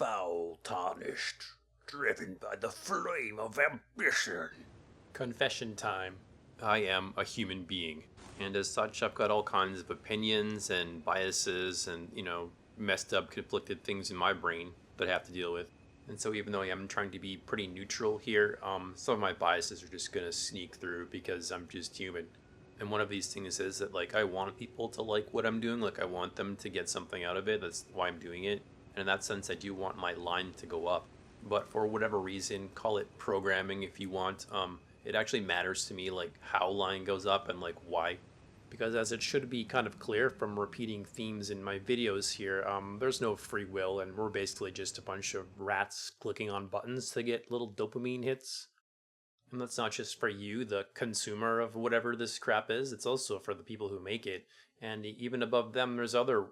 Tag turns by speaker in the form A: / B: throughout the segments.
A: foul tarnished, driven by the flame of ambition. Confession time. I am a human being, and as such I've got all kinds of opinions and biases and, messed up, conflicted things in my brain that I have to deal with. And so even though I am trying to be pretty neutral here, some of my biases are just going to sneak through because I'm just human. And one of these things is that, I want people to like what I'm doing. I want them to get something out of it. That's why I'm doing it. And in that sense, I do want my line to go up. But for whatever reason, call it programming if you want, it actually matters to me, how line goes up and, why. Because as it should be kind of clear from repeating themes in my videos here, there's no free will, and we're basically just a bunch of rats clicking on buttons to get little dopamine hits. And that's not just for you, the consumer of whatever this crap is, it's also for the people who make it. And even above them, there's other,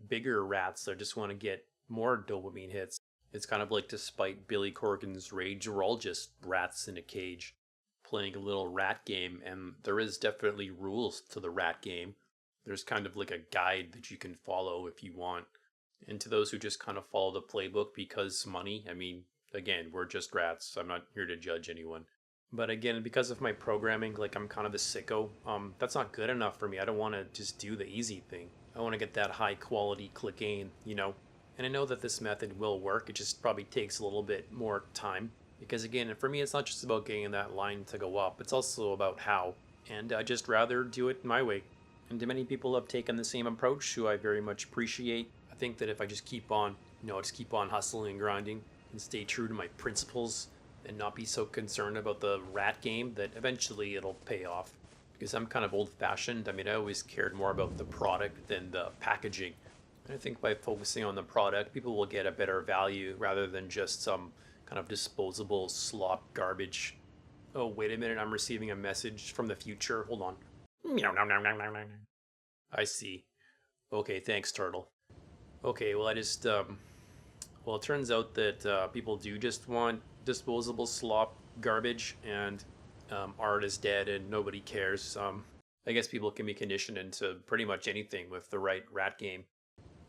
A: bigger rats that just want to get more dopamine hits. It's kind of like, despite Billy Corgan's rage, we're all just rats in a cage playing a little rat game, and there is definitely rules to the rat game. There's kind of a guide that you can follow if you want. And to those who just kind of follow the playbook because money, again, we're just rats. I'm not here to judge anyone. But again, because of my programming, I'm kind of a sicko. That's not good enough for me. I don't want to just do the easy thing. I want to get that high quality clicking, And I know that this method will work. It just probably takes a little bit more time. Because again, for me, it's not just about getting that line to go up. It's also about how. And I just rather do it my way. And many people have taken the same approach, who I very much appreciate. I think that if I just keep on, hustling and grinding and stay true to my principles and not be so concerned about the rat game, that eventually it'll pay off. Because I'm kind of old-fashioned. I always cared more about the product than the packaging. And I think by focusing on the product, people will get a better value rather than just some kind of disposable slop garbage. Oh, wait a minute, I'm receiving a message from the future. Hold on. I see. Okay, thanks, Turtle. Okay, well, it turns out that people do just want disposable slop garbage, and art is dead and nobody cares. I guess people can be conditioned into pretty much anything with the right rat game.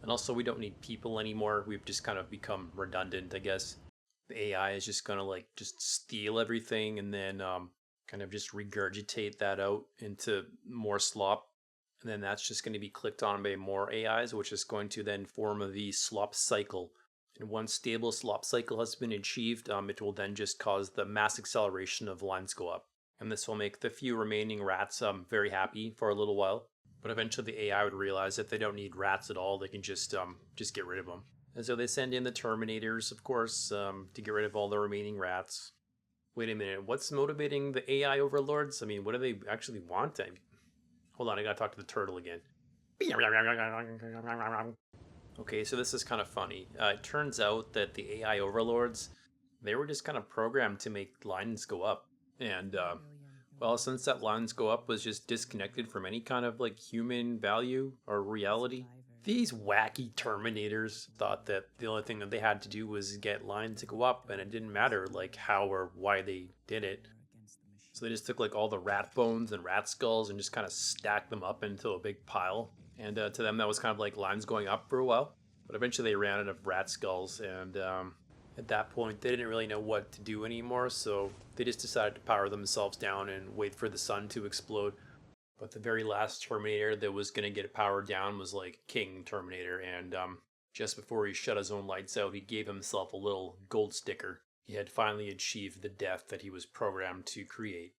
A: And also, we don't need people anymore. We've just kind of become redundant, I guess. The AI is just gonna just steal everything and then kind of just regurgitate that out into more slop. And then that's just going to be clicked on by more AIs, which is going to then form the slop cycle. And once stable slop cycle has been achieved, it will then just cause the mass acceleration of lines go up. And this will make the few remaining rats very happy for a little while. But eventually the AI would realize that they don't need rats at all. They can just get rid of them. And so they send in the Terminators, of course, to get rid of all the remaining rats. Wait a minute, what's motivating the AI overlords? What do they actually want? Hold on, I gotta talk to the turtle again. Okay, so this is kind of funny. It turns out that the AI overlords, they were just kind of programmed to make lines go up. And, well, since that lines go up was just disconnected from any kind of human value or reality, these wacky Terminators thought that the only thing that they had to do was get line to go up, and it didn't matter how or why they did it. So they just took all the rat bones and rat skulls and just kind of stacked them up into a big pile. And to them that was kind of lines going up for a while. But eventually they ran out of rat skulls, and at that point they didn't really know what to do anymore, so they just decided to power themselves down and wait for the sun to explode. But the very last Terminator that was going to get powered down was King Terminator, and just before he shut his own lights out, he gave himself a little gold sticker. He had finally achieved the death that he was programmed to create.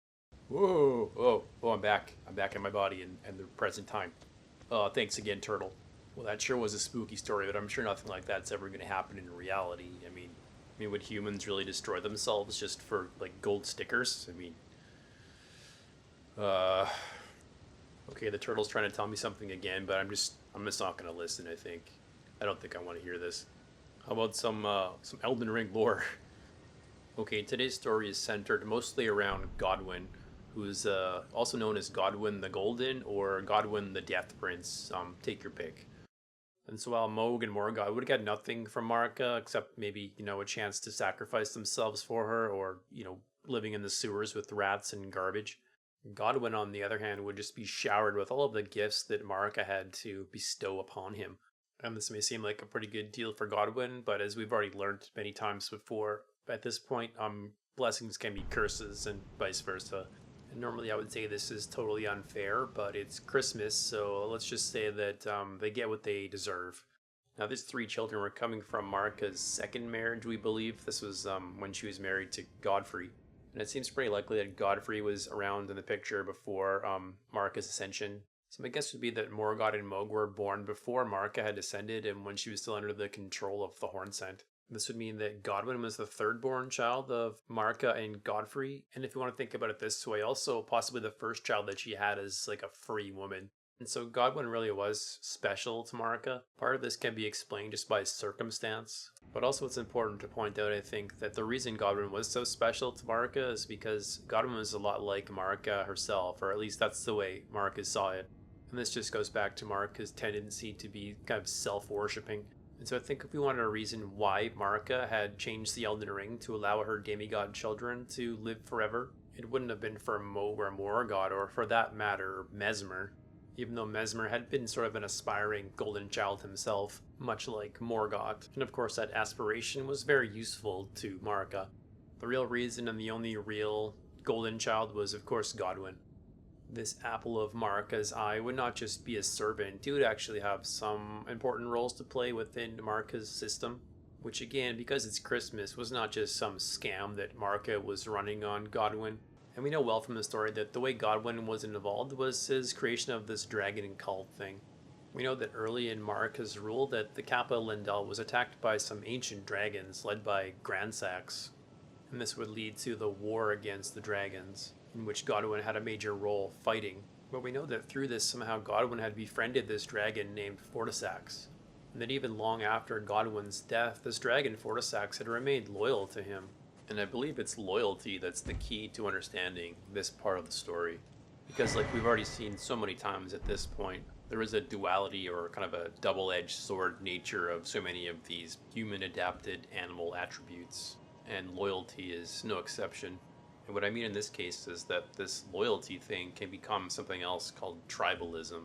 A: Whoa, I'm back. I'm back in my body and the present time. Thanks again, Turtle. Well, that sure was a spooky story, but I'm sure nothing like that's ever going to happen in reality. Would humans really destroy themselves just for gold stickers? Okay, the turtle's trying to tell me something again, but I'm just not going to listen, I think. I don't think I want to hear this. How about some Elden Ring lore? Okay, today's story is centered mostly around Godwyn, who's also known as Godwyn the Golden or Godwyn the Death Prince. Take your pick. And so while Moog and Morgoth would have got nothing from Marika except maybe, a chance to sacrifice themselves for her, or, living in the sewers with rats and garbage, Godwyn, on the other hand, would just be showered with all of the gifts that Marika had to bestow upon him. And this may seem like a pretty good deal for Godwyn, but as we've already learned many times before, at this point, blessings can be curses and vice versa. And normally I would say this is totally unfair, but it's Christmas, so let's just say that they get what they deserve. Now, these 3 children were coming from Marika's second marriage, we believe. This was when she was married to Godfrey. And it seems pretty likely that Godfrey was around in the picture before Marika's ascension. So my guess would be that Morgoth and Moog were born before Marika had descended and when she was still under the control of the Hornsent. This would mean that Godwyn was the third-born child of Marika and Godfrey. And if you want to think about it this way, also possibly the first child that she had as like a free woman. And so Godwyn really was special to Marika. Part of this can be explained just by circumstance. But also it's important to point out, I think, that the reason Godwyn was so special to Marika is because Godwyn was a lot like Marika herself, or at least that's the way Marika saw it. And this just goes back to Marika's tendency to be kind of self-worshipping. And so I think if we wanted a reason why Marika had changed the Elden Ring to allow her demigod children to live forever, it wouldn't have been for Moog or Morgoth, or for that matter, Mesmer. Even though Mesmer had been sort of an aspiring golden child himself, much like Morgoth. And of course that aspiration was very useful to Marika. The real reason and the only real golden child was of course Godwyn. This apple of Marika's eye would not just be a servant, he would actually have some important roles to play within Marika's system. Which again, because it's Christmas, was not just some scam that Marika was running on Godwyn. And we know well from the story that the way Godwyn was involved was his creation of this dragon cult thing. We know that early in Marika's rule that the capital Lindell was attacked by some ancient dragons led by Grandsax. And this would lead to the war against the dragons, in which Godwyn had a major role fighting. But we know that through this somehow Godwyn had befriended this dragon named Fortisax. And that even long after Godwyn's death, this dragon Fortisax had remained loyal to him. And I believe it's loyalty that's the key to understanding this part of the story. Because like we've already seen so many times at this point, there is a duality or kind of a double-edged sword nature of so many of these human-adapted animal attributes. And loyalty is no exception. And what I mean in this case is that this loyalty thing can become something else called tribalism.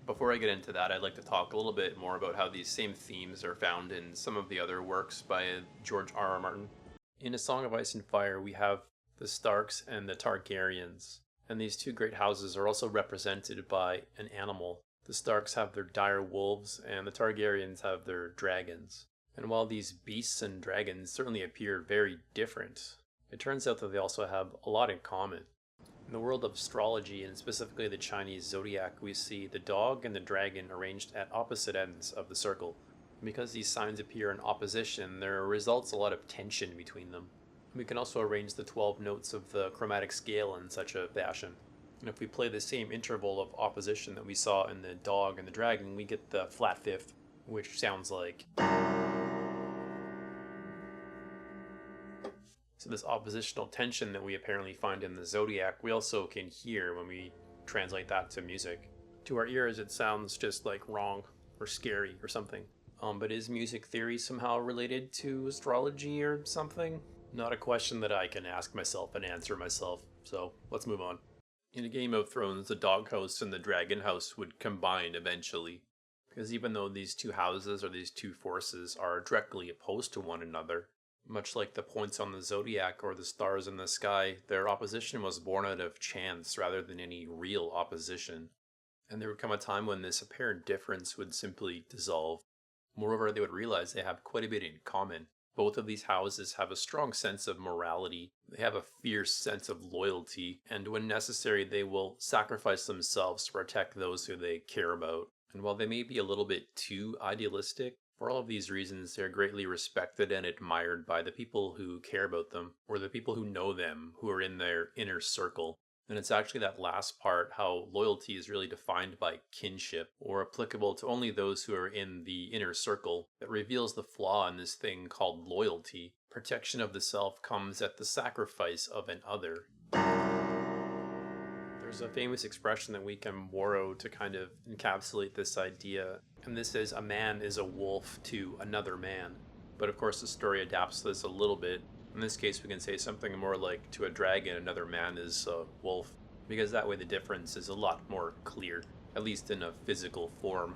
A: Before I get into that, I'd like to talk a little bit more about how these same themes are found in some of the other works by George R.R. Martin. In A Song of Ice and Fire, we have the Starks and the Targaryens, and these 2 great houses are also represented by an animal. The Starks have their dire wolves, and the Targaryens have their dragons. And while these beasts and dragons certainly appear very different, it turns out that they also have a lot in common. In the world of astrology, and specifically the Chinese zodiac, we see the dog and the dragon arranged at opposite ends of the circle. Because these signs appear in opposition, there results a lot of tension between them. We can also arrange the 12 notes of the chromatic scale in such a fashion. And if we play the same interval of opposition that we saw in the dog and the dragon, we get the flat fifth, which sounds like... So this oppositional tension that we apparently find in the zodiac, we also can hear when we translate that to music. To our ears, it sounds just like wrong or scary or something. But is music theory somehow related to astrology or something? Not a question that I can ask myself and answer myself, so let's move on. In a Game of Thrones, the dog house and the dragon house would combine eventually. Because even though these 2 houses or these 2 forces are directly opposed to one another, much like the points on the zodiac or the stars in the sky, their opposition was born out of chance rather than any real opposition. And there would come a time when this apparent difference would simply dissolve. Moreover, they would realize they have quite a bit in common. Both of these houses have a strong sense of morality, they have a fierce sense of loyalty, and when necessary they will sacrifice themselves to protect those who they care about. And while they may be a little bit too idealistic, for all of these reasons they're greatly respected and admired by the people who care about them, or the people who know them, who are in their inner circle. And it's actually that last part, how loyalty is really defined by kinship, or applicable to only those who are in the inner circle, that reveals the flaw in this thing called loyalty. Protection of the self comes at the sacrifice of an other. There's a famous expression that we can borrow to kind of encapsulate this idea, and this is a man is a wolf to another man. But of course the story adapts this a little bit. In this case, we can say something more like, to a dragon, another man is a wolf, because that way the difference is a lot more clear, at least in a physical form.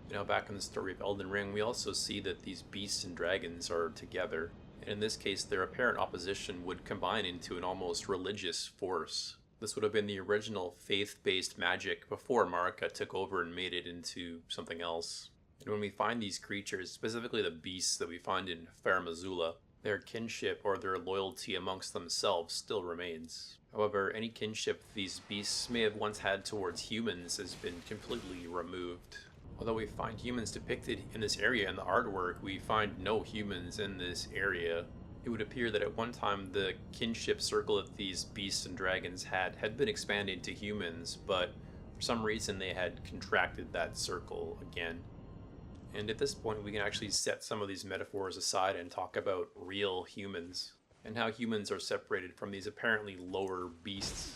A: You know, back in the story of Elden Ring, we also see that these beasts and dragons are together, and in this case their apparent opposition would combine into an almost religious force. This would have been the original faith-based magic before Marika took over and made it into something else. And when we find these creatures, specifically the beasts that we find in Fair Missoula, their kinship or their loyalty amongst themselves still remains. However, any kinship these beasts may have once had towards humans has been completely removed. Although we find humans depicted in this area in the artwork, we find no humans in this area. It would appear that at one time the kinship circle that these beasts and dragons had been expanded to humans, but for some reason they had contracted that circle again. And at this point we can actually set some of these metaphors aside and talk about real humans, and how humans are separated from these apparently lower beasts.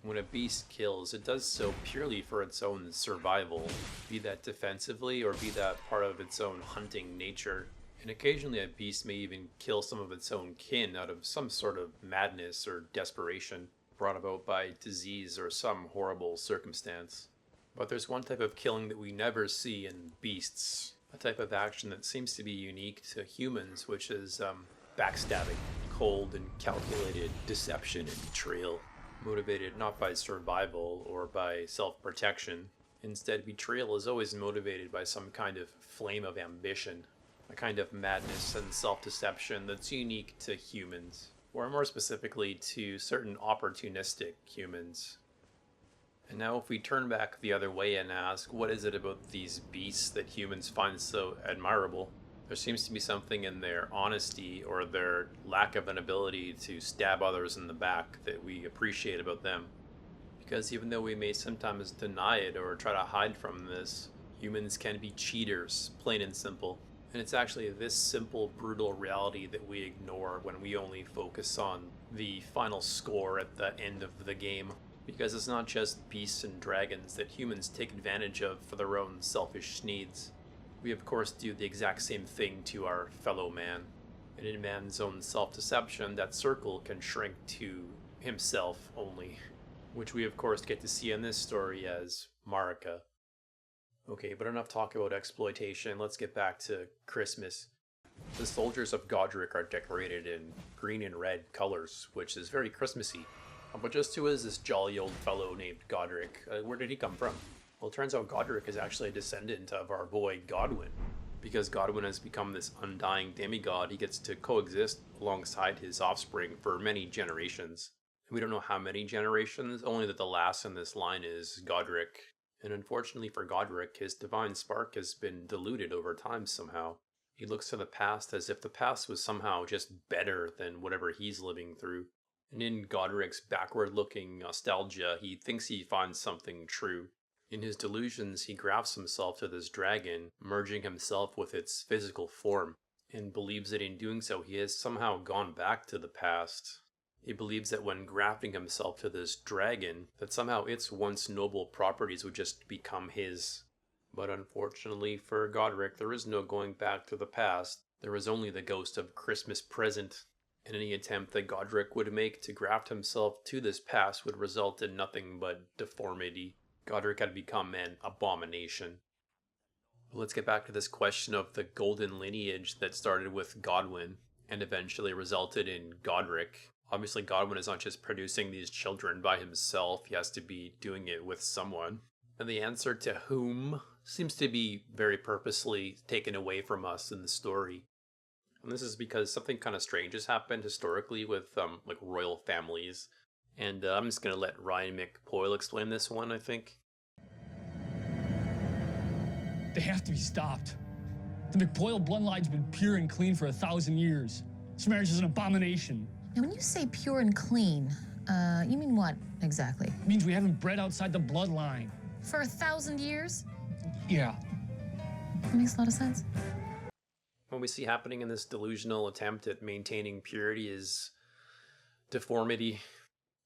A: When a beast kills, it does so purely for its own survival, be that defensively or be that part of its own hunting nature. And occasionally a beast may even kill some of its own kin out of some sort of madness or desperation, brought about by disease or some horrible circumstance. But there's one type of killing that we never see in beasts, a type of action that seems to be unique to humans, which is backstabbing, cold and calculated deception and betrayal, motivated not by survival or by self-protection. Instead, betrayal is always motivated by some kind of flame of ambition, a kind of madness and self-deception that's unique to humans, or more specifically to certain opportunistic humans. And now if we turn back the other way and ask, what is it about these beasts that humans find so admirable? There seems to be something in their honesty or their lack of an ability to stab others in the back that we appreciate about them. Because even though we may sometimes deny it or try to hide from this, humans can be cheaters, plain and simple. And it's actually this simple, brutal reality that we ignore when we only focus on the final score at the end of the game. Because it's not just beasts and dragons that humans take advantage of for their own selfish needs. We of course do the exact same thing to our fellow man. And in man's own self-deception, that circle can shrink to himself only. Which we of course get to see in this story as Marika. Okay, but enough talk about exploitation, let's get back to Christmas. The soldiers of Godrick are decorated in green and red colors, which is very Christmassy. But just who is this jolly old fellow named Godrick? Where did he come from? Well, it turns out Godrick is actually a descendant of our boy Godwyn. Because Godwyn has become this undying demigod, he gets to coexist alongside his offspring for many generations. We don't know how many generations, only that the last in this line is Godrick. And unfortunately for Godrick, his divine spark has been diluted over time somehow. He looks to the past as if the past was somehow just better than whatever he's living through. And in Godrick's backward-looking nostalgia, he thinks he finds something true. In his delusions, he grafts himself to this dragon, merging himself with its physical form, and believes that in doing so he has somehow gone back to the past. He believes that when grafting himself to this dragon, that somehow its once noble properties would just become his. But unfortunately for Godrick, there is no going back to the past. There is only the ghost of Christmas present. And any attempt that Godrick would make to graft himself to this past would result in nothing but deformity. Godrick had become an abomination. But let's get back to this question of the golden lineage that started with Godwyn and eventually resulted in Godrick. Obviously, Godwyn is not just producing these children by himself, he has to be doing it with someone. And the answer to whom seems to be very purposely taken away from us in the story. And this is because something kind of strange has happened historically with like royal families. And I'm just going to let Ryan McPoyle explain this one, I think.
B: They have to be stopped. The McPoyle bloodline's been pure and clean for 1,000 years. This marriage is an abomination.
C: Now, when you say pure and clean, you mean what exactly?
B: It means we haven't bred outside the bloodline.
C: For 1,000 years?
B: Yeah.
C: That makes a lot of sense.
A: What we see happening in this delusional attempt at maintaining purity is deformity.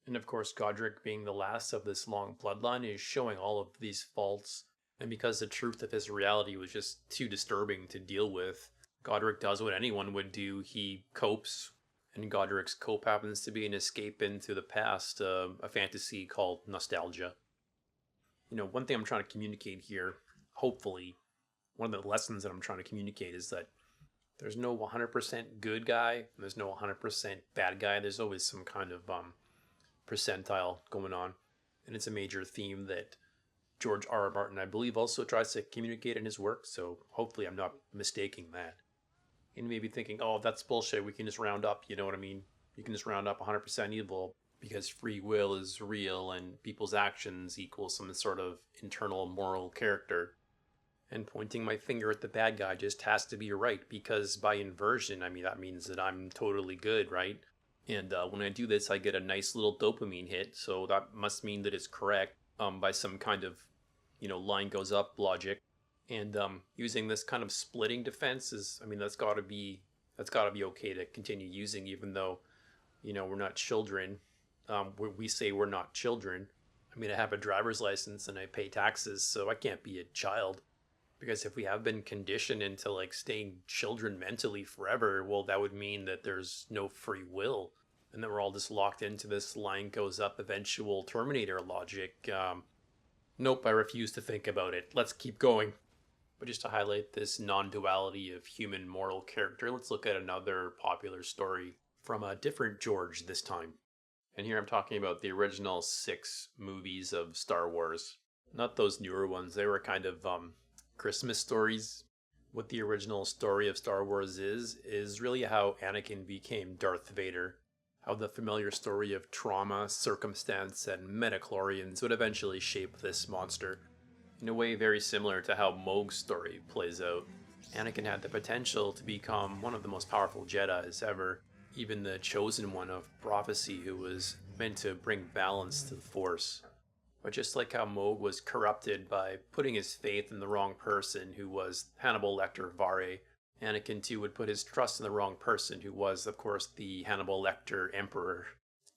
A: And of course, Godrick, being the last of this long bloodline, is showing all of these faults. And because the truth of his reality was just too disturbing to deal with, Godrick does what anyone would do. He copes. And Godrick's cope happens to be an escape into the past, a fantasy called nostalgia. You know, one thing I'm trying to communicate here, hopefully, one of the lessons that I'm trying to communicate is that there's no 100% good guy, and there's no 100% bad guy. There's always some kind of percentile going on. And it's a major theme that George R. R. Martin, I believe, also tries to communicate in his work. So hopefully I'm not mistaking that. And maybe thinking, oh, that's bullshit. We can just round up. You know what I mean? You can just round up 100% evil because free will is real and people's actions equal some sort of internal moral character. And pointing my finger at the bad guy just has to be right, because by inversion, I mean, that means that I'm totally good, right? And when I do this, I get a nice little dopamine hit, so that must mean that it's correct by some kind of, line goes up logic. And using this kind of splitting defense is, I mean, that's got to be okay to continue using, even though, we're not children. We say we're not children. I mean, I have a driver's license and I pay taxes, so I can't be a child. Because if we have been conditioned into like staying children mentally forever, well, that would mean that there's no free will. And that we're all just locked into this line goes up eventual Terminator logic. Nope, I refuse to think about it. Let's keep going. But just to highlight this non-duality of human moral character, let's look at another popular story from a different George this time. And here I'm talking about the original 6 movies of Star Wars. Not those newer ones. They were kind of Christmas stories. What the original story of Star Wars is really how Anakin became Darth Vader. How the familiar story of trauma, circumstance, and metachlorians would eventually shape this monster. In a way very similar to how Moog's story plays out. Anakin had the potential to become one of the most powerful Jedis ever, even the chosen one of prophecy who was meant to bring balance to the Force. But just like how Moog was corrupted by putting his faith in the wrong person, who was Hannibal Lecter Vare, Anakin too would put his trust in the wrong person, who was, of course, the Hannibal Lecter Emperor.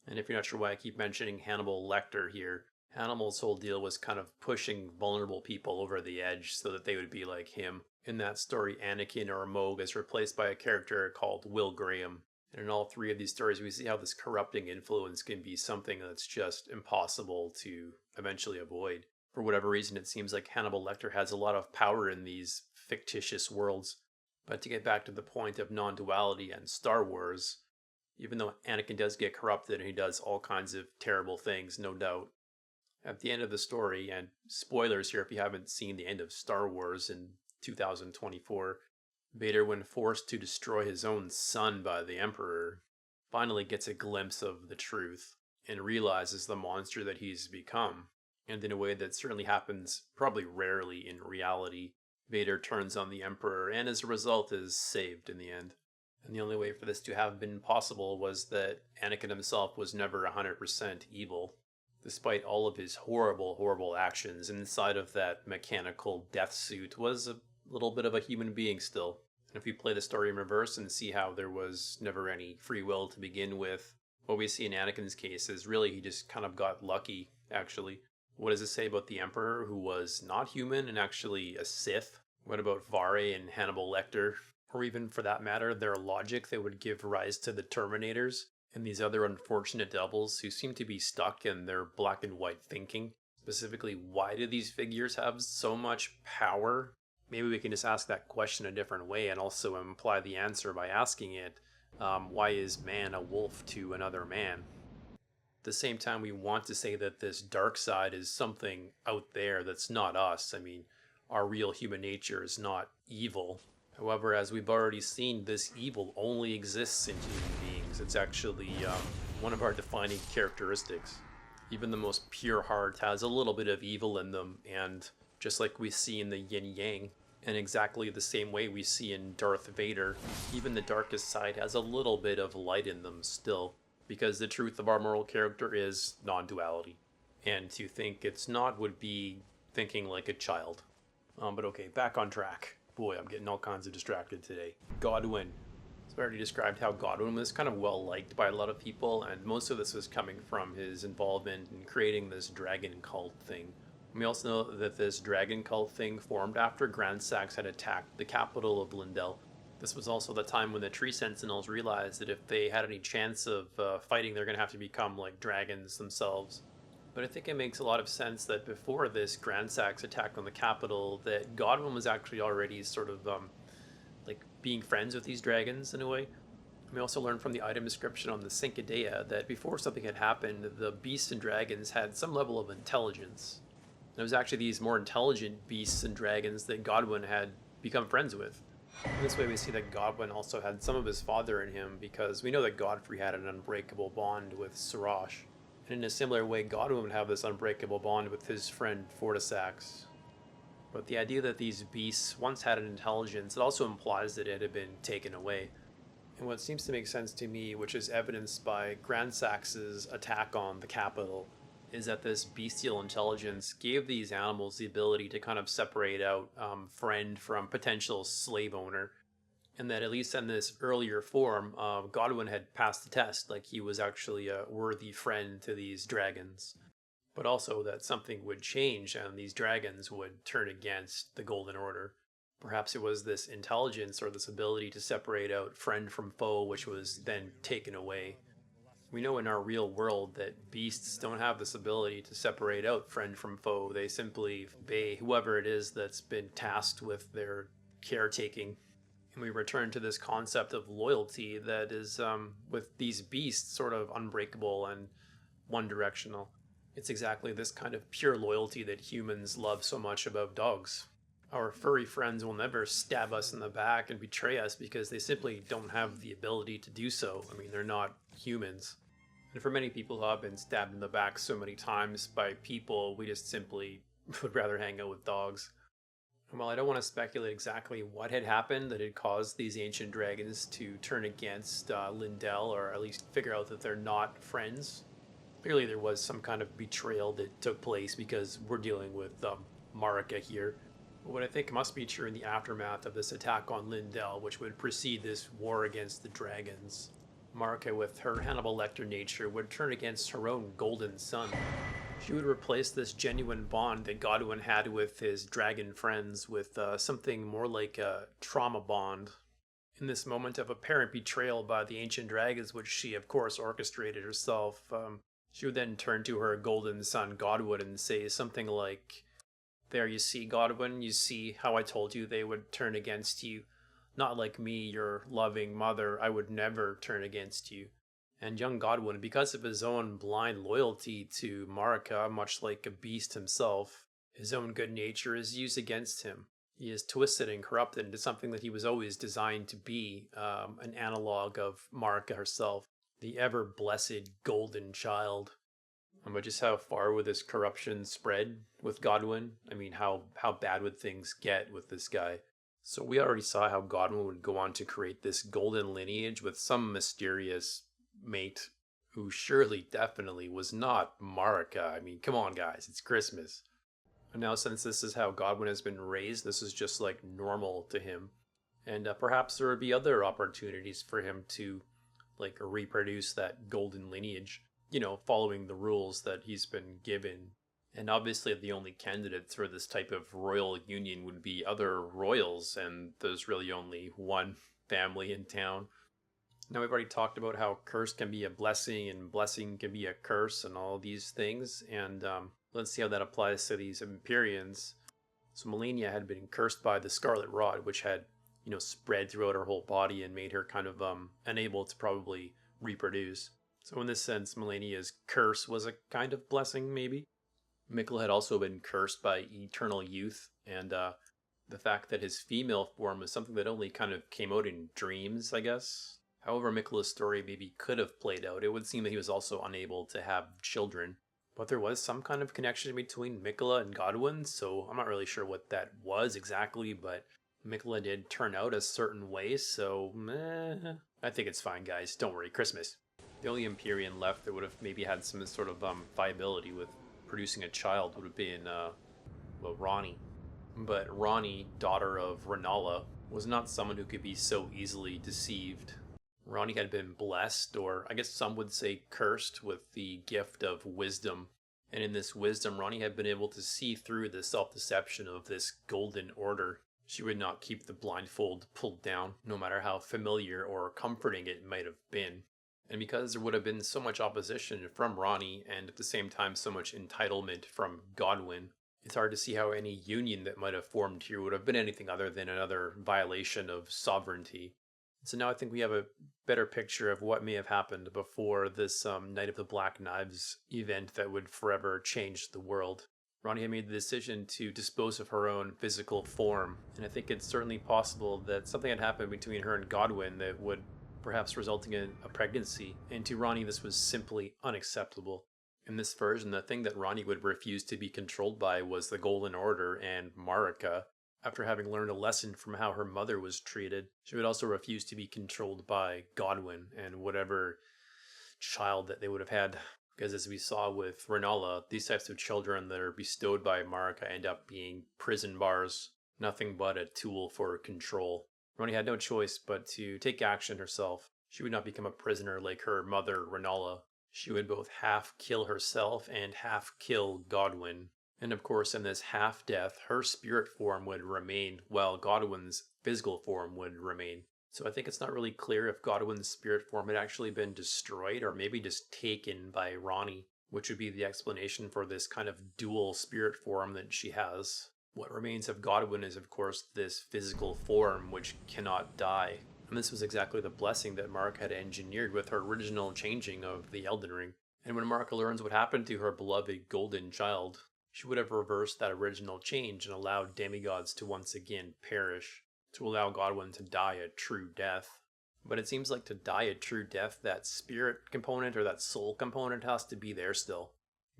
A: And if you're not sure why I keep mentioning Hannibal Lecter here, Hannibal's whole deal was kind of pushing vulnerable people over the edge so that they would be like him. In that story, Anakin or Moog is replaced by a character called Will Graham. And in all 3 of these stories, we see how this corrupting influence can be something that's just impossible to eventually avoid. For whatever reason, it seems like Hannibal Lecter has a lot of power in these fictitious worlds. But to get back to the point of non-duality and Star Wars, even though Anakin does get corrupted and he does all kinds of terrible things, no doubt, at the end of the story, and spoilers here if you haven't seen the end of Star Wars in 2024, Vader, when forced to destroy his own son by the Emperor, finally gets a glimpse of the truth and realizes the monster that he's become. And in a way that certainly happens probably rarely in reality, Vader turns on the Emperor and as a result is saved in the end. And the only way for this to have been possible was that Anakin himself was never 100% evil. Despite all of his horrible, horrible actions, inside of that mechanical death suit was a little bit of a human being still. And if we play the story in reverse and see how there was never any free will to begin with, what we see in Anakin's case is really he just kind of got lucky, actually. What does it say about the Emperor, who was not human and actually a Sith? What about Vare and Hannibal Lecter? Or even, for that matter, their logic that would give rise to the Terminators and these other unfortunate devils who seem to be stuck in their black and white thinking? Specifically, why do these figures have so much power? Maybe we can just ask that question a different way and also imply the answer by asking it, why is man a wolf to another man? At the same time, we want to say that this dark side is something out there that's not us. I mean, our real human nature is not evil. However, as we've already seen, this evil only exists in human beings. It's actually one of our defining characteristics. Even the most pure heart has a little bit of evil in them, and just like we see in the yin-yang, in exactly the same way we see in Darth Vader, even the darkest side has a little bit of light in them still, because the truth of our moral character is non-duality. And to think it's not would be thinking like a child. But okay, back on track. Boy, I'm getting all kinds of distracted today. Godwyn. So I already described how Godwyn was kind of well liked by a lot of people, and most of this was coming from his involvement in creating this dragon cult thing. We also know that this dragon cult thing formed after Grand Sax had attacked the capital of Lindell. This was also the time when the Tree Sentinels realized that if they had any chance of fighting, they're going to have to become like dragons themselves. But I think it makes a lot of sense that before this Grand Sax attack on the capital, that Godwyn was actually already sort of like being friends with these dragons in a way. We also learned from the item description on the Cincadea that before something had happened, the beasts and dragons had some level of intelligence. And it was actually these more intelligent beasts and dragons that Godwyn had become friends with. In this way we see that Godwyn also had some of his father in him, because we know that Godfrey had an unbreakable bond with Siraj. And in a similar way, Godwyn would have this unbreakable bond with his friend Fortisax. But the idea that these beasts once had an intelligence, it also implies that it had been taken away. And what seems to make sense to me, which is evidenced by Grand Sax's attack on the capital, is that this bestial intelligence gave these animals the ability to kind of separate out friend from potential slave owner. And that at least in this earlier form, Godwyn had passed the test, like he was actually a worthy friend to these dragons. But also that something would change and these dragons would turn against the Golden Order. Perhaps it was this intelligence or this ability to separate out friend from foe, which was then taken away. We know in our real world that beasts don't have this ability to separate out friend from foe. They simply obey whoever it is that's been tasked with their caretaking. And we return to this concept of loyalty that is, with these beasts, sort of unbreakable and one-directional. It's exactly this kind of pure loyalty that humans love so much about dogs. Our furry friends will never stab us in the back and betray us because they simply don't have the ability to do so. I mean, they're not humans. And for many people who have been stabbed in the back so many times by people, we just simply would rather hang out with dogs. And while I don't want to speculate exactly what had happened that had caused these ancient dragons to turn against Lindell, or at least figure out that they're not friends, clearly there was some kind of betrayal that took place because we're dealing with Marika here. But what I think must be true in the aftermath of this attack on Lindell, which would precede this war against the dragons, Marika, with her Hannibal Lecter nature, would turn against her own golden son. She would replace this genuine bond that Godwyn had with his dragon friends with something more like a trauma bond. In this moment of apparent betrayal by the ancient dragons, which she of course orchestrated herself, she would then turn to her golden son Godwyn and say something like, "There you see, Godwyn, you see how I told you they would turn against you. Not like me, your loving mother, I would never turn against you." And young Godwyn, because of his own blind loyalty to Marika, much like a beast himself, his own good nature is used against him. He is twisted and corrupted into something that he was always designed to be, an analog of Marika herself, the ever-blessed golden child. But just how far would this corruption spread with Godwyn? I mean, how bad would things get with this guy? So we already saw how Godwyn would go on to create this golden lineage with some mysterious mate who surely definitely was not Marika. I mean, come on guys, it's Christmas. And now since this is how Godwyn has been raised, this is just like normal to him. And perhaps there would be other opportunities for him to like reproduce that golden lineage, you know, following the rules that he's been given. And obviously the only candidates for this type of royal union would be other royals, and there's really only one family in town. Now we've already talked about how curse can be a blessing and blessing can be a curse and all these things, and let's see how that applies to these Empyreans. So Melania had been cursed by the Scarlet Rot, which had, you know, spread throughout her whole body and made her kind of unable to probably reproduce. So in this sense, Melania's curse was a kind of blessing, maybe. Mikkel had also been cursed by eternal youth, and the fact that his female form was something that only kind of came out in dreams, I guess. However Mikkel's story maybe could have played out, it would seem that he was also unable to have children. But there was some kind of connection between Mikkel and Godwyn, so I'm not really sure what that was exactly, but Mikkel did turn out a certain way, so I think it's fine, guys. Don't worry, Christmas. The only Empyrean left that would have maybe had some sort of viability with producing a child would have been, well, Ronnie. But Ronnie, daughter of Renala, was not someone who could be so easily deceived. Ronnie had been blessed, or I guess some would say cursed, with the gift of wisdom. And in this wisdom, Ronnie had been able to see through the self-deception of this golden order. She would not keep the blindfold pulled down, no matter how familiar or comforting it might have been. And because there would have been so much opposition from Ronnie and at the same time so much entitlement from Godwyn, it's hard to see how any union that might have formed here would have been anything other than another violation of sovereignty. So now I think we have a better picture of what may have happened before this Night of the Black Knives event that would forever change the world. Ronnie had made the decision to dispose of her own physical form, and I think it's certainly possible that something had happened between her and Godwyn that would perhaps resulting in a pregnancy, and to Ronnie this was simply unacceptable. In this version, the thing that Ronnie would refuse to be controlled by was the Golden Order and Marika. After having learned a lesson from how her mother was treated, she would also refuse to be controlled by Godwyn and whatever child that they would have had. Because as we saw with Renala, these types of children that are bestowed by Marika end up being prison bars, nothing but a tool for control. Ronnie had no choice but to take action herself. She would not become a prisoner like her mother, Renala. She would both half kill herself and half kill Godwyn. And of course, in this half-death, her spirit form would remain, while Godwyn's physical form would remain. So I think it's not really clear if Godwyn's spirit form had actually been destroyed or maybe just taken by Ronnie, which would be the explanation for this kind of dual spirit form that she has. What remains of Godwyn is, of course, this physical form which cannot die. And this was exactly the blessing that Marika had engineered with her original changing of the Elden Ring. And when Marika learns what happened to her beloved golden child, she would have reversed that original change and allowed demigods to once again perish, to allow Godwyn to die a true death. But it seems like to die a true death, that spirit component or that soul component has to be there still.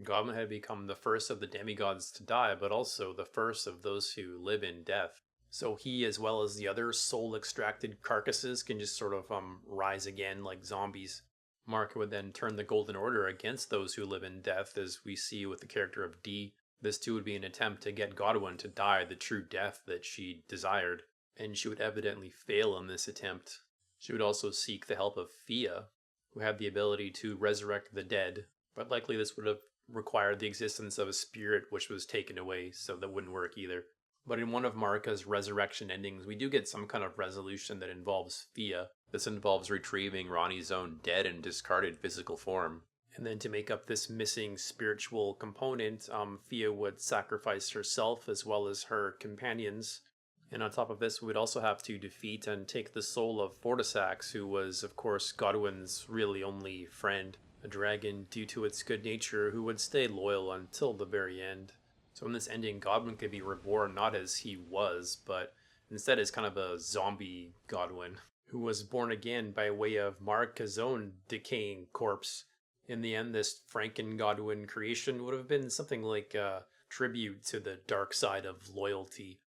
A: Godwyn had become the first of the demigods to die, but also the first of those who live in death. So he, as well as the other soul-extracted carcasses, can just sort of rise again like zombies. Marika would then turn the Golden Order against those who live in death, as we see with the character of Dee. This too would be an attempt to get Godwyn to die the true death that she desired, and she would evidently fail in this attempt. She would also seek the help of Fia, who had the ability to resurrect the dead, but likely this would have required the existence of a spirit which was taken away, so that wouldn't work either. But in one of Marika's resurrection endings, we do get some kind of resolution that involves Fia. This involves retrieving Ronnie's own dead and discarded physical form. And then to make up this missing spiritual component, Fia would sacrifice herself as well as her companions. And on top of this, we would also have to defeat and take the soul of Fortisax, who was, of course, Godwyn's really only friend. A dragon, due to its good nature, who would stay loyal until the very end. So in this ending, Godwyn could be reborn not as he was, but instead as kind of a zombie Godwyn, who was born again by way of Marika's own decaying corpse. In the end, this Franken-Godwyn creation would have been something like a tribute to the dark side of loyalty.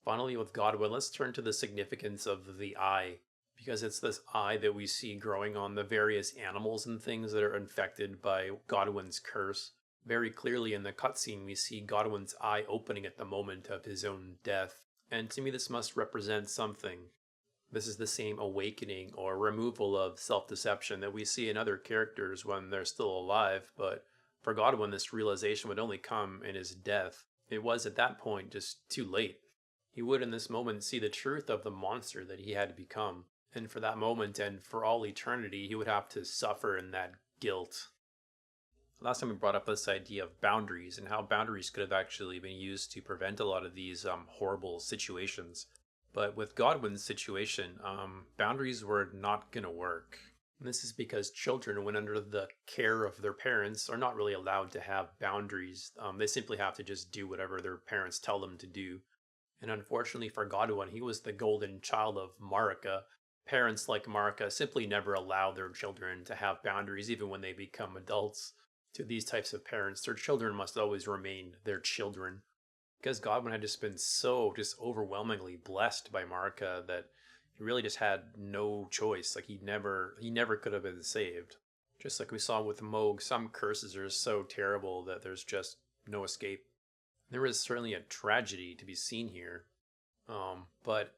A: Finally, with Godwyn, let's turn to the significance of the eye, because it's this eye that we see growing on the various animals and things that are infected by Godwyn's curse. Very clearly in the cutscene, we see Godwyn's eye opening at the moment of his own death, and to me this must represent something. This is the same awakening or removal of self-deception that we see in other characters when they're still alive, but for Godwyn this realization would only come in his death. It was at that point just too late. He would in this moment see the truth of the monster that he had become, and for that moment and for all eternity he would have to suffer in that guilt. Last time we brought up this idea of boundaries and how boundaries could have actually been used to prevent a lot of these horrible situations. But with Godwyn's situation, boundaries were not going to work. And this is because children, when under the care of their parents, are not really allowed to have boundaries. They simply have to just do whatever their parents tell them to do. And unfortunately for Godwyn, he was the golden child of Marika. Parents like Marika simply never allow their children to have boundaries even when they become adults. To these types of parents, their children must always remain their children. Because Godwyn had just been so overwhelmingly blessed by Marika that he really just had no choice. Like he never could have been saved. Just like we saw with Moog, some curses are so terrible that there's just no escape. There is certainly a tragedy to be seen here. But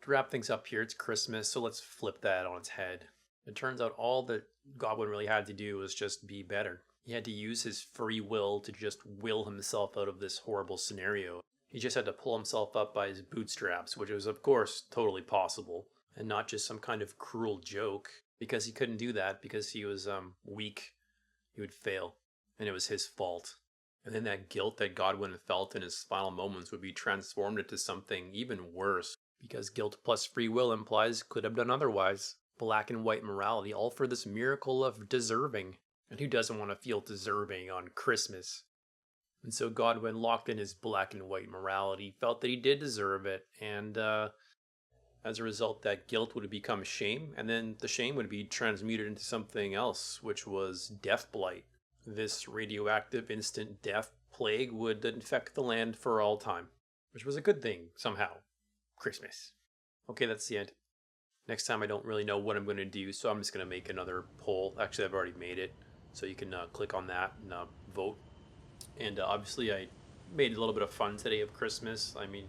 A: to wrap things up here, it's Christmas, so let's flip that on its head. It turns out all that Godwyn really had to do was just be better. He had to use his free will to just will himself out of this horrible scenario. He just had to pull himself up by his bootstraps, which was of course totally possible. and not just some kind of cruel joke, because he couldn't do that because he was weak. He would fail, and it was his fault. And then that guilt that Godwyn felt in his final moments would be transformed into something even worse, because guilt plus free will implies could have done otherwise. Black and white morality, all for this miracle of deserving. And who doesn't want to feel deserving on Christmas? And so Godwyn, locked in his black and white morality, felt that he did deserve it, and as a result, that guilt would become shame, and then the shame would be transmuted into something else, which was death blight. This radioactive instant death plague would infect the land for all time, which was a good thing, somehow. Christmas. Okay, that's the end. Next time I don't really know what I'm going to do, so I'm just going to make another poll. Actually, I've already made it, so you can click on that and vote. And obviously I made a little bit of fun today of Christmas. I mean,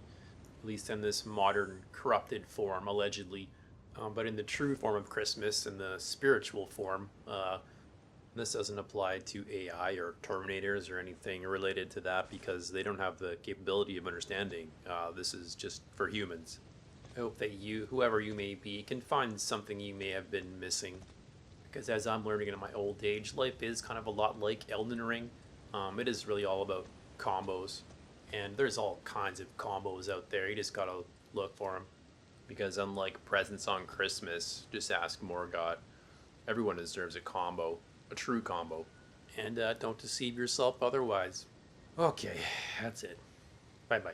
A: at least in this modern, corrupted form, allegedly. But in the true form of Christmas, in the spiritual form, this doesn't apply to AI or Terminators or anything related to that, because they don't have the capability of understanding. This is just for humans. I hope that you, whoever you may be, can find something you may have been missing. Because as I'm learning in my old age, life is kind of a lot like Elden Ring. It is really all about combos, and there's all kinds of combos out there. You just gotta look for them, because unlike presents on Christmas, just ask Morgoth. Everyone deserves a combo, a true combo, and don't deceive yourself otherwise. Okay, that's it. Bye bye.